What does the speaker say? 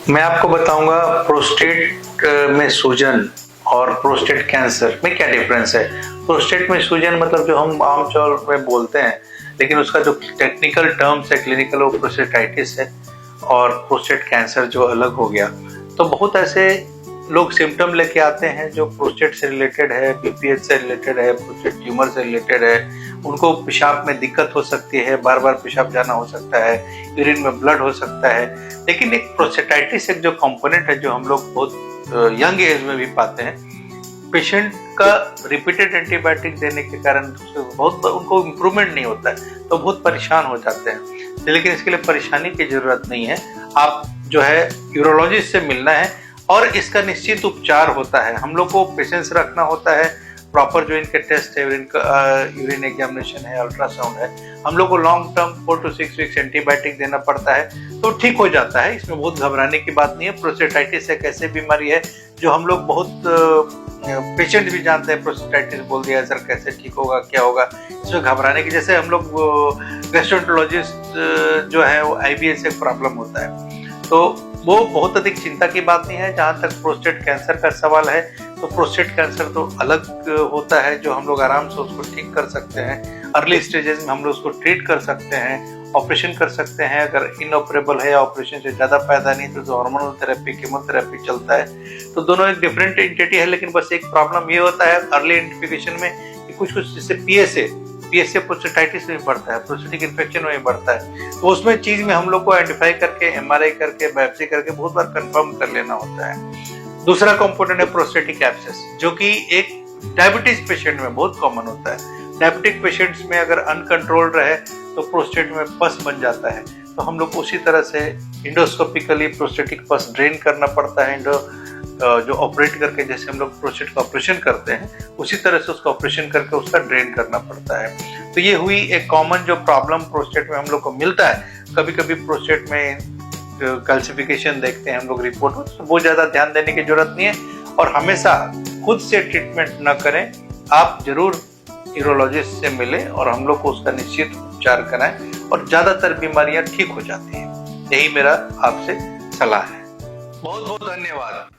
मैं आपको बताऊंगा प्रोस्टेट में सूजन और प्रोस्टेट कैंसर में क्या डिफरेंस है। प्रोस्टेट में सूजन मतलब जो हम आमतौर में बोलते हैं, लेकिन उसका जो टेक्निकल टर्म्स है क्लिनिकल वो प्रोस्टेटाइटिस है, और प्रोस्टेट कैंसर जो अलग हो गया। तो बहुत ऐसे लोग सिम्टम लेके आते हैं जो प्रोस्टेट से रिलेटेड है, बीपीएच से रिलेटेड है, प्रोस्टेट ट्यूमर से रिलेटेड है। उनको पेशाब में दिक्कत हो सकती है, बार बार पेशाब जाना हो सकता है, यूरिन में ब्लड हो सकता है। लेकिन एक प्रोस्टेटाइटिस एक जो कंपोनेंट है जो हम लोग बहुत यंग एज में भी पाते हैं, पेशेंट का रिपीटेड एंटीबायोटिक देने के कारण बहुत उनको इम्प्रूवमेंट नहीं होता है, तो बहुत परेशान हो जाते हैं। लेकिन इसके लिए परेशानी की जरूरत नहीं है। आप जो है यूरोलॉजिस्ट से मिलना है और इसका निश्चित उपचार होता है। हम लोग को पेशेंस रखना होता है, प्रॉपर जो इनके टेस्ट है, यूरिन एग्जामिनेशन है, अल्ट्रासाउंड है, हम लोग को long term 4 to 6 weeks antibiotic देना पड़ता है, तो ठीक हो जाता है। इसमें बहुत घबराने की बात नहीं है। प्रोस्टेटाइटिस एक ऐसी बीमारी है जो हम लोग बहुत पेशेंट भी जानते हैं, प्रोस्टेटाइटिस बोल दिया सर कैसे ठीक होगा, क्या होगा, इसमें घबराने की। जैसे हम लोग गैस्ट्रोएंटरोलॉजिस्ट जो है वो IBS एक प्रॉब्लम होता है, तो वो बहुत अधिक चिंता की बात नहीं है। जहाँ तक प्रोस्टेट कैंसर का सवाल है, तो प्रोस्टेट कैंसर तो अलग होता है, जो हम लोग आराम से उसको ठीक कर सकते हैं। अर्ली स्टेजेस में हम लोग उसको ट्रीट कर सकते हैं, ऑपरेशन कर सकते हैं। अगर इनऑपरेबल है या ऑपरेशन से ज़्यादा फायदा नहीं तो हार्मोनल थेरेपी, कीमोथेरेपी चलता है। तो दोनों एक डिफरेंट एंटिटी है, लेकिन बस एक प्रॉब्लम ये होता है अर्ली आइडेंटिफिकेशन में कि कुछ जैसे PSA प्रोस्टेटाइटिस में बढ़ता है, प्रोस्टेटिक इन्फेक्शन में बढ़ता है, तो उसमें चीज में हम लोग को आइडेंटिफाई करके MRI करके बायोप्सी करके बहुत बार कंफर्म कर लेना होता है। दूसरा कंपोनेंट है प्रोस्टेटिक एब्सेस, जो कि एक डायबिटीज पेशेंट में बहुत कॉमन होता है। डायबिटिक पेशेंट्स में अगर अनकंट्रोल्ड रहे तो प्रोस्टेट में पस बन जाता है, तो हम लोग उसी तरह से इंडोस्कोपिकली प्रोस्टेटिक पस ड्रेन करना पड़ता है। जो ऑपरेट करके जैसे हम लोग प्रोस्टेट का ऑपरेशन करते हैं, उसी तरह से उसका ऑपरेशन करके उसका ड्रेन करना पड़ता है। तो ये हुई एक कॉमन जो प्रॉब्लम प्रोस्टेट में हम लोग को मिलता है। कभी कभी प्रोस्टेट में कैल्सिफिकेशन देखते हैं हम लोग रिपोर्ट में, तो बहुत ज़्यादा ध्यान देने की जरूरत नहीं है। और हमेशा खुद से ट्रीटमेंट न करें, आप जरूर यूरोलॉजिस्ट से मिलें और हम लोग को उसका निश्चित उपचार कराएं, और ज़्यादातर बीमारियां ठीक हो जाती हैं। यही मेरा आपसे सलाह है। बहुत बहुत धन्यवाद।